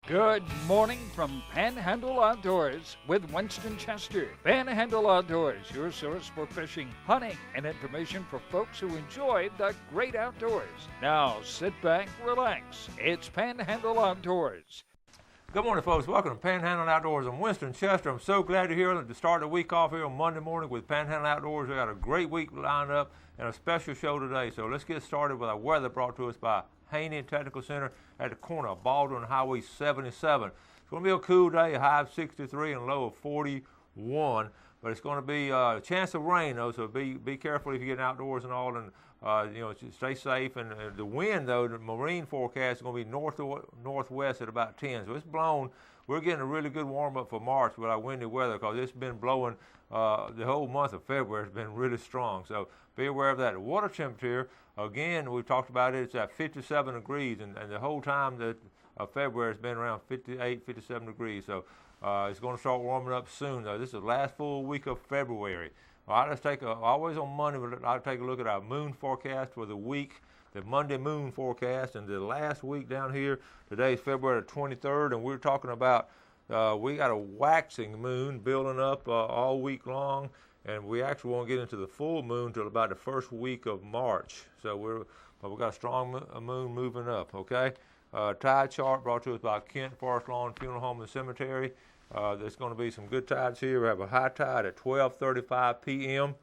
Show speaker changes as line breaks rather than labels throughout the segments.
Good morning from Panhandle Outdoors with Winston Chester. Panhandle Outdoors, your source for fishing, hunting, and information for folks who enjoy the great outdoors. Now sit back, relax. It's Panhandle Outdoors.
Good morning, folks. Welcome to Panhandle Outdoors. I'm Winston Chester. I'm so glad to hear to start the week off here on Monday morning with Panhandle Outdoors. We got a great week lined up and a special show today. So let's get started with our weather brought to us by Haney Technical Center at the corner of Baldwin and Highway 77. It's going to be a cool day, a high of 63 and a low of 41. But it's going to be a chance of rain, though, so be careful if you're getting outdoors and all, and stay safe. And the wind, though, the marine forecast is going to be northwest at about 10. So it's blown. We're getting a really good warm-up for March with our windy weather because it's been blowing the whole month of February. Has been really strong. So be aware of that. The water temperature, again, we've talked about it, it's at 57 degrees, and the whole time that February has been around 58, 57 degrees. So it's going to start warming up soon, though. This is the last full week of February. I just always on Monday, I'll take a look at our moon forecast for the week, the Monday moon forecast, and the last week down here. Today is February 23rd, and we're talking about we got a waxing moon building up all week long, and we actually won't get into the full moon until about the first week of March. So we've got a strong moon moving up, okay? Tide chart brought to us by Kent Forest Lawn Funeral Home and Cemetery. There's going to be some good tides here. We have a high tide at 12:35 p.m.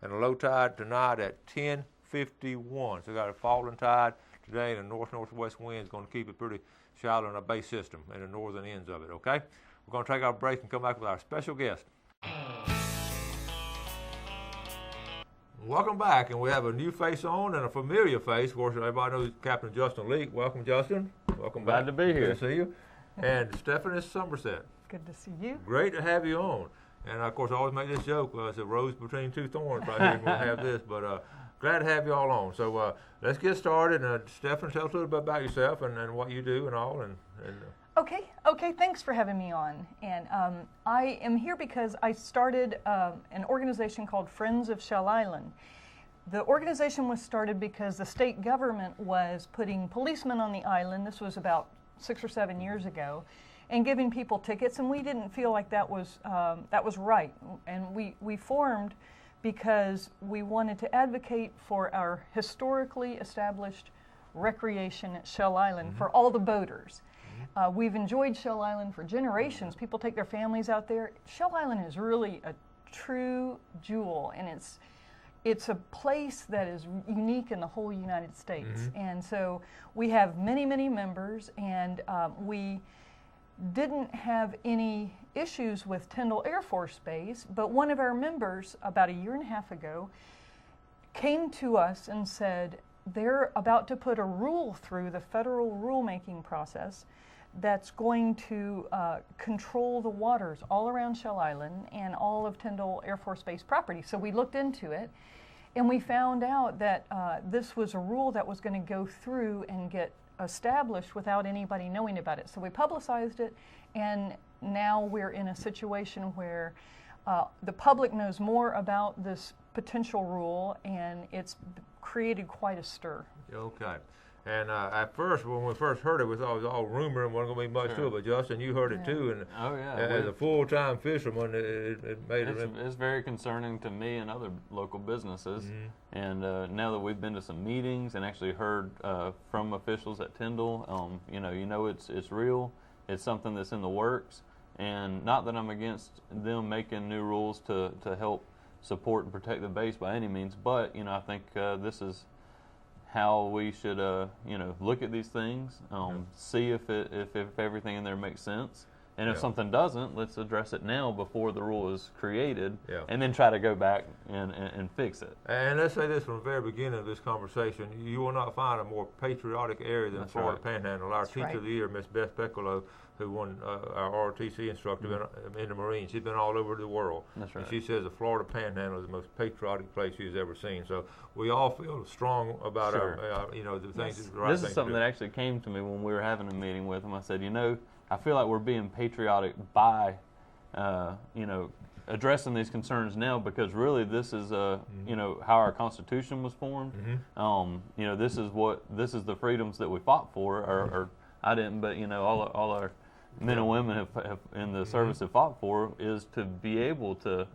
and a low tide tonight at 10:51. So we got a falling tide today, and the north-northwest wind is going to keep it pretty shallow in our base system and the northern ends of it, okay? We're going to take our break and come back with our special guest. Welcome back, and we have a new face on and a familiar face. Of course, everybody knows Captain Justin Leake. Welcome, Justin. Welcome back.
Glad to be here.
Good to see you. And Stephanie Somerset.
Good to see you.
Great to have you on. And, of course, I always make this joke. It's a rose between two thorns right here when we have this. But glad to have you all on. So let's get started. Stephanie, tell us a little bit about yourself and what you do and all.
Okay, thanks for having me on. And I am here because I started an organization called Friends of Shell Island. The organization was started because the state government was putting policemen on the island. This was about 6 or 7 years ago, and giving people tickets, and we didn't feel like that was right. And we formed because we wanted to advocate for our historically established recreation at Shell Island for all the boaters. We've enjoyed Shell Island for generations. People take their families out there. Shell Island is really a true jewel, and it's a place that is unique in the whole United States. And so we have many, many members, and we didn't have any issues with Tyndall Air Force Base, but one of our members about a year and a half ago came to us and said they're about to put a rule through the federal rulemaking process that's going to control the waters all around Shell Island and all of Tyndall Air Force Base property. So we looked into it, and we found out that this was a rule that was going to go through and get established without anybody knowing about it. So we publicized it, and now we're in a situation where the public knows more about this potential rule, and it's created quite a stir.
Okay. And at first, when we first heard it, it was all rumor and wasn't going to be much to it. But Justin, you heard it too, and as a full-time fisherman, it made it.
It's very concerning to me and other local businesses. And now that we've been to some meetings and actually heard from officials at Tyndall, it's real. It's something that's in the works. And not that I'm against them making new rules to help support and protect the base by any means, but I think this is how we should look at these things, see if everything in there makes sense, and if something doesn't, let's address it now before the rule is created, and then try to go back and fix it.
And let's say this from the very beginning of this conversation: you will not find a more patriotic area than Florida Panhandle. Our Teacher of the Year, Miss Beth Piccolo, who won our ROTC instructor in the Marines. She's been all over the world.
That's right.
And she says the Florida Panhandle is the most patriotic place she's ever seen. So we all feel strong about our, the things.
Yes.
The right
this
thing
is something
to do.
that actually came to me when we were having a meeting with them. I said, I feel like we're being patriotic by, addressing these concerns now, because really this is, how our Constitution was formed. This is the freedoms that we fought for, or I didn't, but all our men and women have in the service have fought for, is to be able to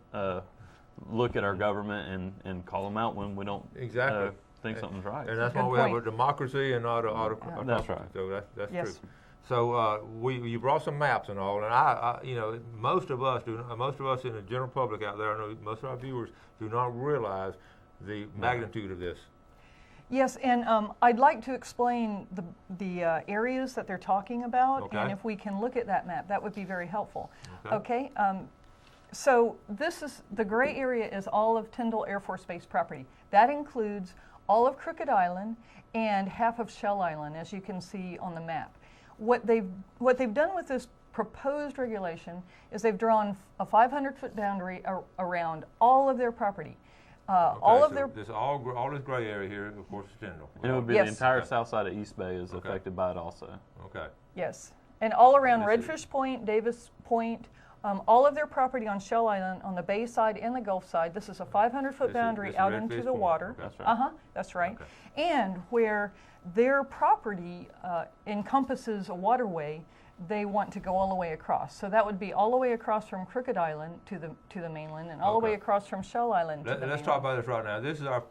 look at our government and call them out when we don't think something's right.
And that's why we have a democracy and not a
That's right.
So that's
Yes.
true. So you brought some maps and all, and I most of us in the general public out there, I know most of our viewers do not realize the magnitude of this.
Yes, and I'd like to explain the areas that they're talking about,
Okay.
and if we can look at that map, that would be very helpful. Okay. So the gray area is all of Tyndall Air Force Base property. That includes all of Crooked Island and half of Shell Island, as you can see on the map. What they've done with this proposed regulation is they've drawn a 500-foot boundary around all of their property. All of their
all this gray area here, of course, is Tyndall.
And it would be
Yes.
the entire south side of East Bay is affected by it also.
Okay.
Yes, and all around
This is-
Redfish Point, Davis Point, all of their property on Shell Island, on the bay side and the Gulf side. This is a 500-foot
This
boundary
is
out
Redfish
into the
Point.
water.
Okay.
That's right.
That's right.
Okay.
And where their property encompasses a waterway, they want to go all the way across. So that would be all the way across from Crooked Island to the mainland, and all the way
Okay.
across from Shell Island to the
Let's
mainland.
talk about this right now. This is our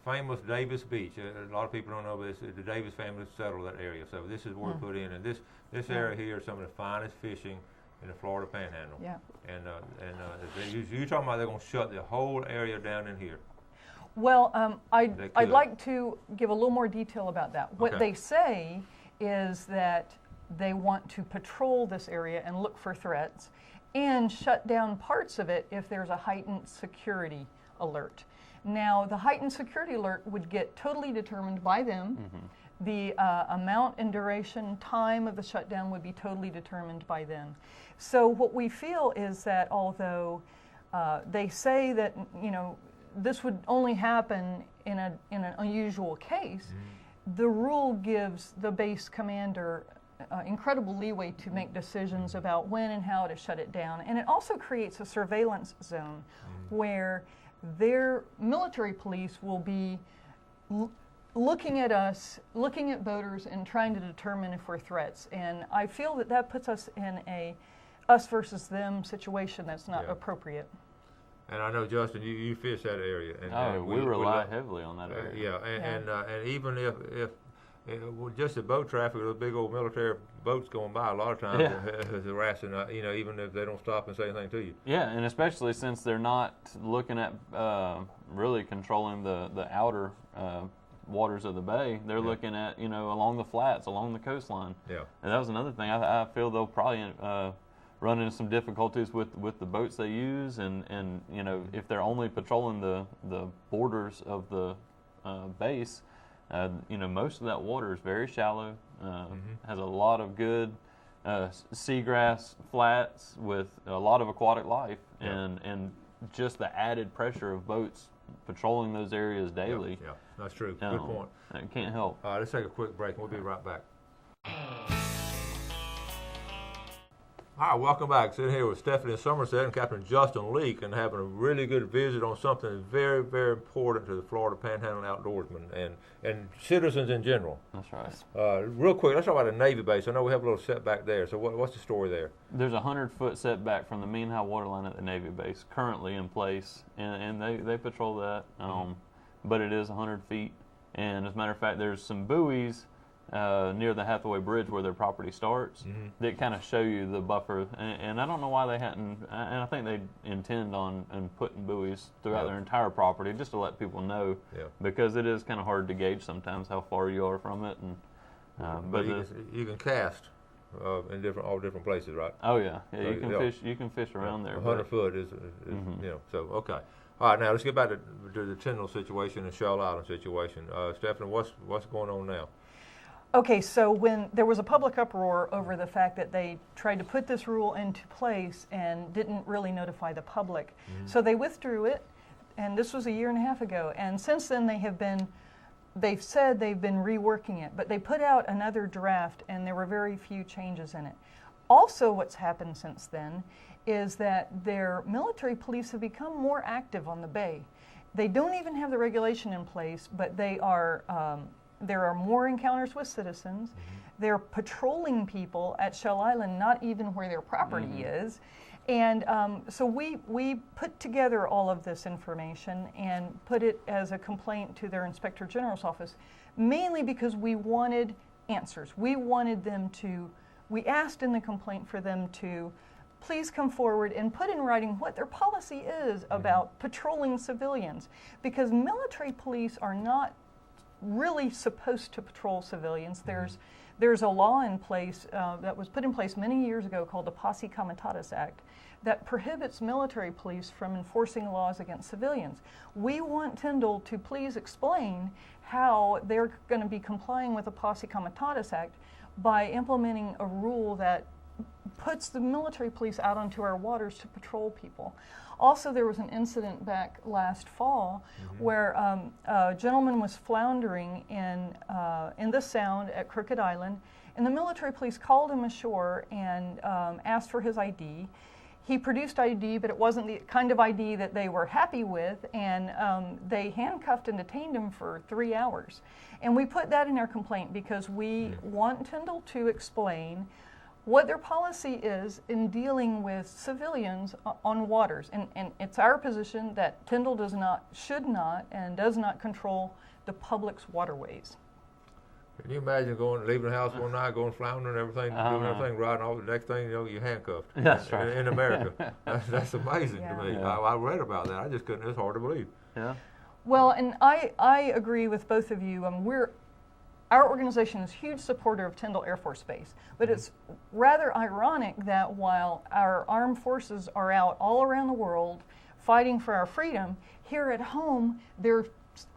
famous Davis Beach. A lot of people don't know this. The Davis family settled that area, so this is where we put in. And this area here is some of the finest fishing in the Florida Panhandle.
Yeah.
And you're talking about they're going to shut the whole area down in here.
Well,
They
I'd
could.
like to give a little more detail about that. What
Okay.
they say is that they want to patrol this area and look for threats and shut down parts of it if there's a heightened security alert. Now, the heightened security alert would get totally determined by them. The amount and duration, time of the shutdown would be totally determined by them. So what we feel is that although they say that, this would only happen in an unusual case, the rule gives the base commander incredible leeway to make decisions about when and how to shut it down. And it also creates a surveillance zone where their military police will be looking at us, looking at boaters, and trying to determine if we're threats. And I feel that that puts us in a us versus them situation that's not appropriate.
And I know, Justin, you fish that area. And
we rely heavily on that area.
And even if just the boat traffic, the big old military boats going by, a lot of times is harassing. Even if they don't stop and say anything to you.
Yeah, and especially since they're not looking at really controlling the outer waters of the bay, they're looking at along the flats, along the coastline.
Yeah.
And that was another thing. I feel they'll probably run into some difficulties with the boats they use, and if they're only patrolling the borders of the base. Most of that water is very shallow, has a lot of good seagrass flats with a lot of aquatic life, and just the added pressure of boats patrolling those areas daily.
Yeah, that's true. Good point.
It can't help.
All right, let's take a quick break, and we'll be right back. Hi, welcome back. Sitting here with Stephanie Somerset and Captain Justin Leake, and having a really good visit on something very, very important to the Florida Panhandle outdoorsmen and citizens in general.
That's right.
Real quick, let's talk about the Navy base. I know we have a little setback there. So what's the story there?
There's a 100-foot setback from the mean high water line at the Navy base currently in place, and they patrol that. But it is 100 feet, and as a matter of fact, there's some buoys near the Hathaway Bridge where their property starts that kind of show you the buffer, and I don't know why they hadn't, and I think they intend on putting buoys throughout their entire property just to let people know, because it is kind of hard to gauge sometimes how far you are from it. And
but you can cast in all different places, right?
Oh yeah, you can fish around there.
100 foot is so okay. All right, now let's get back to the Tyndall situation and Shell Island situation. Stephanie, what's going on now?
Okay, so when there was a public uproar over the fact that they tried to put this rule into place and didn't really notify the public, so they withdrew it, and this was a year and a half ago. And since then, they've said they've been reworking it, but they put out another draft, and there were very few changes in it. Also, what's happened since then is that their military police have become more active on the bay. They don't even have the regulation in place, but they are there are more encounters with citizens. They're patrolling people at Shell Island, not even where their property is. And so we put together all of this information and put it as a complaint to their Inspector General's office, mainly because we wanted answers. We asked in the complaint for them to please come forward and put in writing what their policy is about patrolling civilians, because military police are not really supposed to patrol civilians. There's a law in place that was put in place many years ago called the Posse Comitatus Act that prohibits military police from enforcing laws against civilians. We want Tyndall to please explain how they're going to be complying with the Posse Comitatus Act by implementing a rule that puts the military police out onto our waters to patrol people. Also, there was an incident back last fall where a gentleman was floundering in the Sound at Crooked Island, and the military police called him ashore and asked for his ID. He produced ID, but it wasn't the kind of ID that they were happy with, and they handcuffed and detained him for 3 hours. And we put that in our complaint because we want Tyndall to explain what their policy is in dealing with civilians on waters. And it's our position that Tyndall should not, and does not control the public's waterways.
Can you imagine leaving the house one night, going floundering and everything, doing everything right, and all the next thing you're handcuffed.
That's right.
In America. That's amazing to me.
Yeah.
I read about that. I just couldn't. It's hard to believe.
Yeah.
Well, and I agree with both of you. Our organization is a huge supporter of Tyndall Air Force Base, but it's rather ironic that while our armed forces are out all around the world fighting for our freedom, here at home, their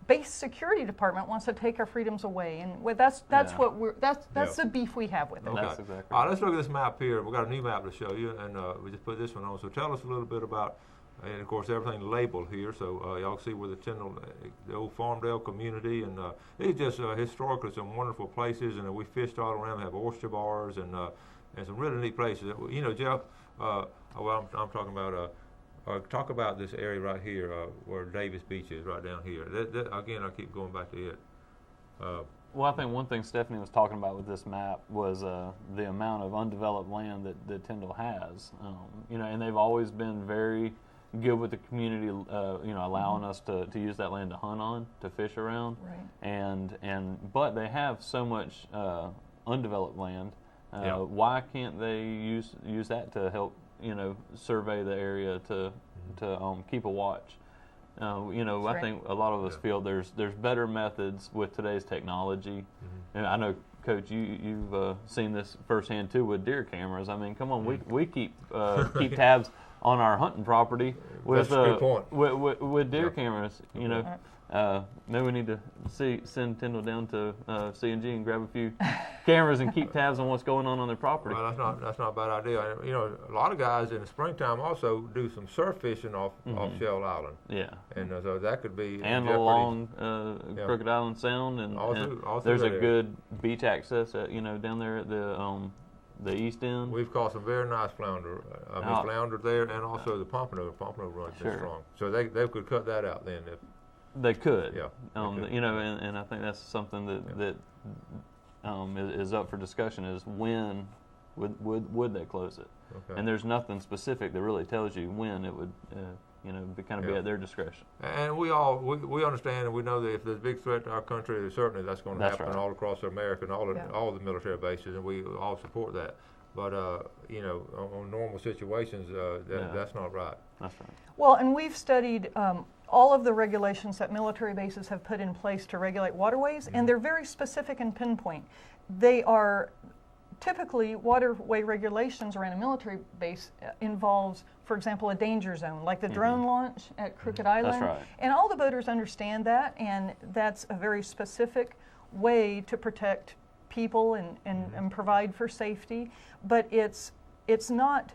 base security department wants to take our freedoms away, and that's the beef we have with it.
Okay.
That's exactly right.
All right, let's look at this map here. We've got a new map to show you, and we just put this one on. So tell us a little bit about, and of course everything labeled here, so y'all see where the Tyndall, the old Farmdale community, and it's just historically some wonderful places, and we fished all around. We have oyster bars and some really neat places. You know, Jeff, I'm talking about. Talk about this area right here where Davis Beach is, right down here. Again, I keep going back to it.
Well, I think one thing Stephanie was talking about with this map was the amount of undeveloped land that Tyndall has. You know, and they've always been very good with the community. You know, allowing us to use that land to hunt on, to fish around. Right. But they have so much undeveloped land. Why can't they use that to help, you know, survey the area to keep a watch? You know, I think a lot of us feel there's better methods with today's technology. And I know, Coach, you've seen this firsthand too with deer cameras. I mean, come on, we keep tabs on our hunting property with deer cameras. You know, maybe we need to send Tyndall down to C&G and grab a few cameras and keep tabs on what's going on their property.
Well, that's not a bad idea. You know, a lot of guys in the springtime also do some surf fishing off Shell Island.
Yeah.
And so that could be
and along Crooked Island Sound, and there's a good beach access at, you know, down there at the east end.
We've caught some very nice flounder. Flounder there, and also the pompano. Pompano runs strong. So they could cut that out then if.
They could.
Yeah.
You know, and I think that's something that is up for discussion, is when would they close it? Okay. And there's nothing specific that really tells you when it would, you know, be at their discretion.
And we understand, and we know that if there's a big threat to our country, certainly that's going to happen all across America and all the military bases, and we all support that. But you know, on normal situations, that's not right.
That's right.
Well, and we've studied all of the regulations that military bases have put in place to regulate waterways, and they're very specific and pinpoint. They are typically waterway regulations around a military base involves, for example, a danger zone, like the drone launch at Crooked Island.
That's right.
And all the boaters understand that, and that's a very specific way to protect people and provide for safety. But it's not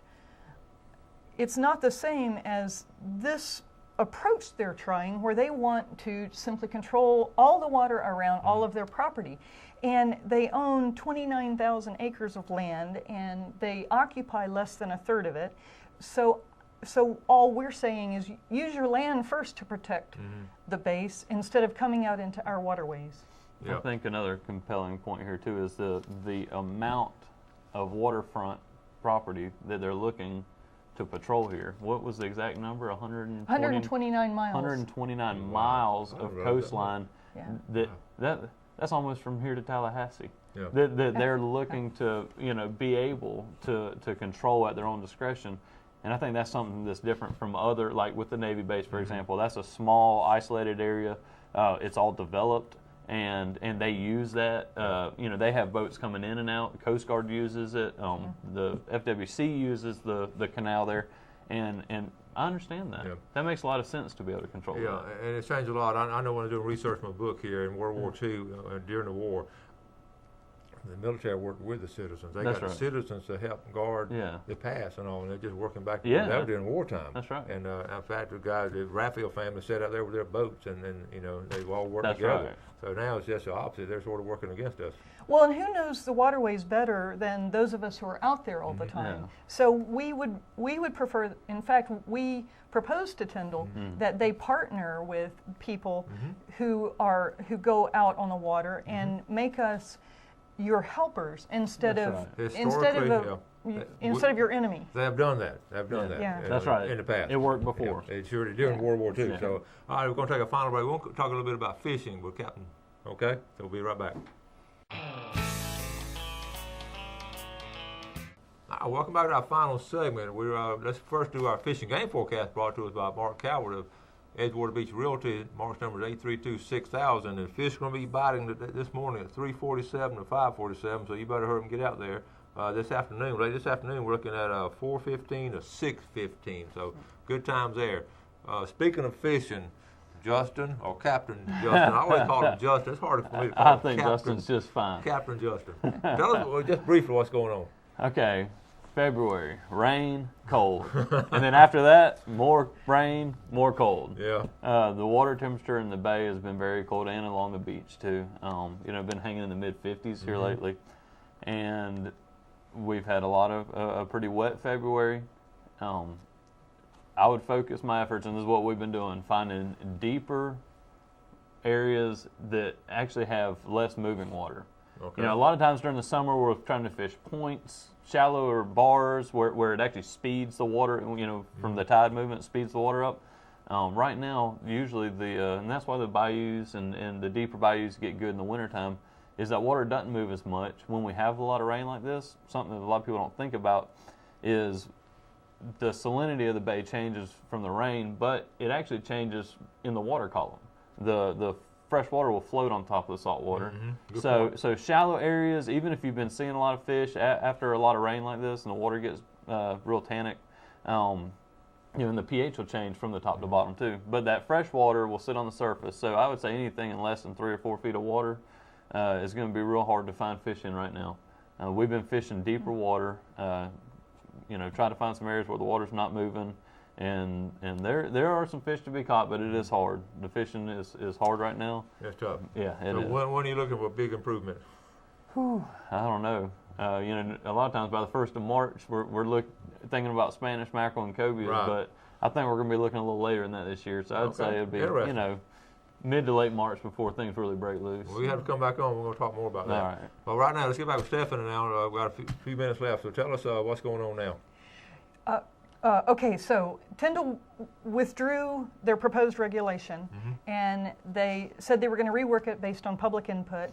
the same as this approach they're trying, where they want to simply control all the water around all of their property. And they own 29,000 acres of land, and they occupy less than a third of it. So all we're saying is use your land first to protect the base instead of coming out into our waterways.
Yep.
I think another compelling point here too is the amount of waterfront property that they're looking to patrol here. What was the exact number?
129 miles.
129 miles of coastline.
Yeah.
That's almost from here to Tallahassee.
Yeah.
That they're looking to be able to control at their own discretion. And I think that's something that's different from other, like with the Navy base, for example. That's a small, isolated area. It's all developed, and they use that. They have boats coming in and out. The Coast Guard uses it. The FWC uses the canal there, and I understand that.
Yeah.
That makes a lot of sense to be able to control
Yeah,
that.
and it's changed a lot. I know when I was doing research for my book here in World War II, during the war, the military worked with the citizens. They
That's
got
right.
the citizens to help guard
Yeah.
the pass and all, and they're just working back.
Yeah.
That was during wartime.
That's right.
And in fact, the Raphael family sat out there with their boats, and they all worked
That's
together.
right.
So now it's just the opposite. They're sort of working against us.
Well, and who knows the waterways better than those of us who are out there all the time?
Yeah.
So we would prefer. In fact, we proposed to Tyndall that they partner with people who go out on the water and make us your helpers instead
That's
of
right.
instead of your enemy.
They have done that. They've done that.
Yeah.
That's right.
In the past.
It worked before.
Yeah, it sure did during World War II.
Yeah.
So, all right, we're going to take a final break. We'll talk a little bit about fishing with Captain. Okay? So we'll be right back. Welcome back to our final segment. Let's first do our fishing game forecast brought to us by Mark Coward of Edgewater Beach Realty. Mark's number is 832-6000. And fish are going to be biting this morning at 3:47 to 5:47, so you better hurry and get out there. This afternoon, we're looking at 4:15 to 6:15, so good times there. Speaking of fishing, Justin, or Captain Justin, I always call him Justin. It's hard for me to call
I
him
think
Captain.
Justin's just fine.
Captain Justin. Tell us just briefly what's going on.
Okay, February, rain, cold. And then after that, more rain, more cold.
Yeah.
The water temperature in the bay has been very cold, and along the beach too. Been hanging in the mid-50s here lately. And we've had a lot of a pretty wet February. I would focus my efforts, and this is what we've been doing, finding deeper areas that actually have less moving water.
Okay.
A lot of times during the summer we're trying to fish points, shallower bars where it actually speeds the water, from the tide movement, speeds the water up. Right now, usually and that's why the bayous and the deeper bayous get good in the wintertime, is that water doesn't move as much. When we have a lot of rain like this, something that a lot of people don't think about is the salinity of the bay changes from the rain, but it actually changes in the water column. The fresh water will float on top of the salt water. So shallow areas, even if you've been seeing a lot of fish after a lot of rain like this and the water gets real tannic, and the pH will change from the top to bottom too. But that fresh water will sit on the surface. So I would say anything in less than 3 or 4 feet of water is going to be real hard to find fish in right now. We've been fishing deeper water, trying to find some areas where the water's not moving. And there are some fish to be caught, but it is hard. The fishing is hard right now.
That's tough.
Yeah, it
So
is.
when are you looking for a big improvement?
I don't know. A lot of times by the 1st of March, we're thinking about Spanish mackerel and cobias,
Right.
but I think we're going to be looking a little later than that this year. So I'd say it'd be
Interesting.
mid to late March before things really break loose.
Well, we have to come back on. We're going to talk more about that.
All right.
Well, right now, let's get back with Stephanie now. We've got a few minutes left. So tell us what's going on now.
Okay, so Tyndall withdrew their proposed regulation, and they said they were going to rework it based on public input.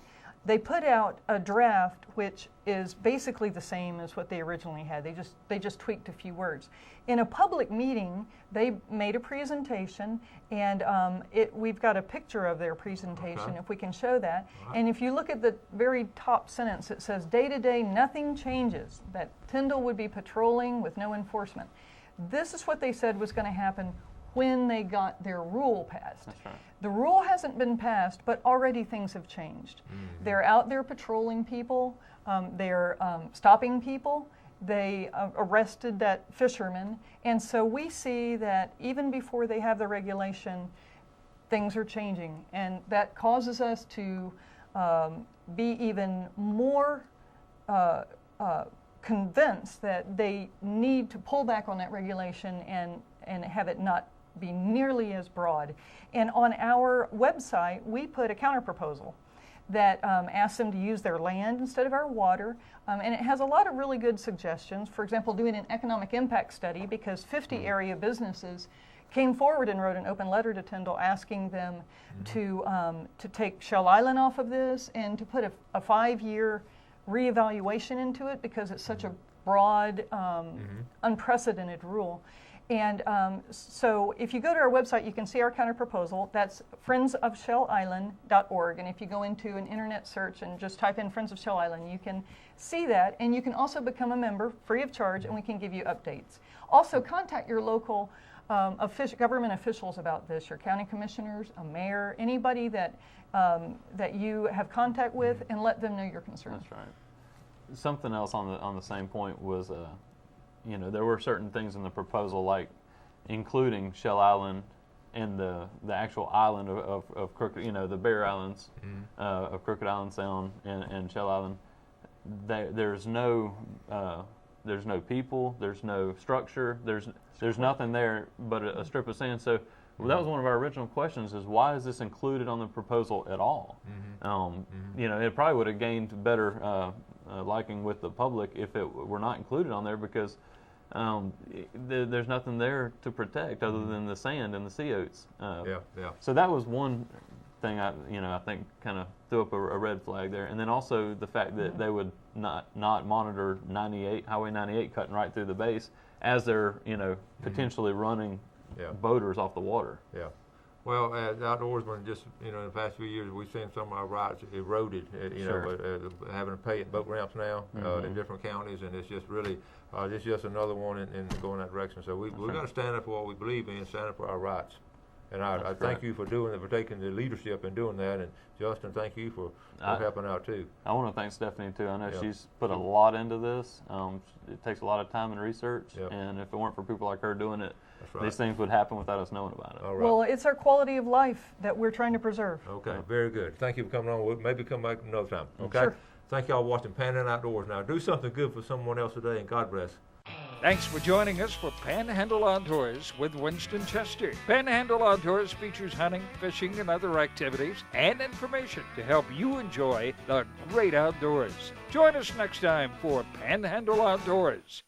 They put out a draft which is basically the same as what they originally had. They just tweaked a few words. In a public meeting, they made a presentation, and we've got a picture of their presentation, if we can show that. And if you look at the very top sentence, it says, "Day to day, nothing changes," that Tyndall would be patrolling with no enforcement. This is what they said was going to happen when they got their rule passed.
That's right.
The rule hasn't been passed, but already things have changed. They're out there patrolling people. They're stopping people. They arrested that fisherman. And so we see that even before they have the regulation, things are changing. And that causes us to be even more convinced that they need to pull back on that regulation and have it not be nearly as broad. And on our website, we put a counterproposal that asks them to use their land instead of our water. And it has a lot of really good suggestions. For example, doing an economic impact study, because 50 area businesses came forward and wrote an open letter to Tyndall asking them to take Shell Island off of this and to put a 5-year reevaluation into it, because it's such a broad, unprecedented rule. And so if you go to our website, you can see our counterproposal. That's friendsofshellisland.org. And if you go into an internet search and just type in Friends of Shell Island, you can see that. And you can also become a member free of charge, and we can give you updates. Also, contact your local government officials about this, your county commissioners, a mayor, anybody that you have contact with, and let them know your concerns.
That's right. Something else on the same point was, you know, there were certain things in the proposal, like including Shell Island and the actual island of Crooked, you know, the Bear Islands of Crooked Island Sound and Shell Island. There's no people, there's no structure, there's nothing there but a strip of sand. So that was one of our original questions: is why is this included on the proposal at all? You know, it probably would have gained better liking with the public if it were not included on there, because there's nothing there to protect other than the sand and the sea oats. So that was one thing I think kind of threw up a red flag there. And then also the fact that they would not monitor Highway 98 cutting right through the base as they're, you know, potentially running boaters off the water.
Yeah. Well, as outdoorsmen, just, you know, in the past few years, we've seen some of our rights eroded, you know, having to pay at boat ramps now in different counties, and it's just really, it's just another one in going that direction. So we've got to stand up for what we believe in, stand up for our rights. And I thank you for doing it, for taking the leadership and doing that. And Justin, thank you for helping out too.
I want to thank Stephanie too. I know she's put a lot into this. It takes a lot of time and research, and if it weren't for people like her doing it, these things would happen without us knowing about it.
All right.
Well, it's our quality of life that we're trying to preserve.
Okay, very good. Thank you for coming on. We'll maybe come back another time. Okay.
Sure.
Thank y'all for watching Panhandle Outdoors. Now do something good for someone else today, and God bless.
Thanks for joining us for Panhandle Outdoors with Winston Chester. Panhandle Outdoors features hunting, fishing, and other activities and information to help you enjoy the great outdoors. Join us next time for Panhandle Outdoors.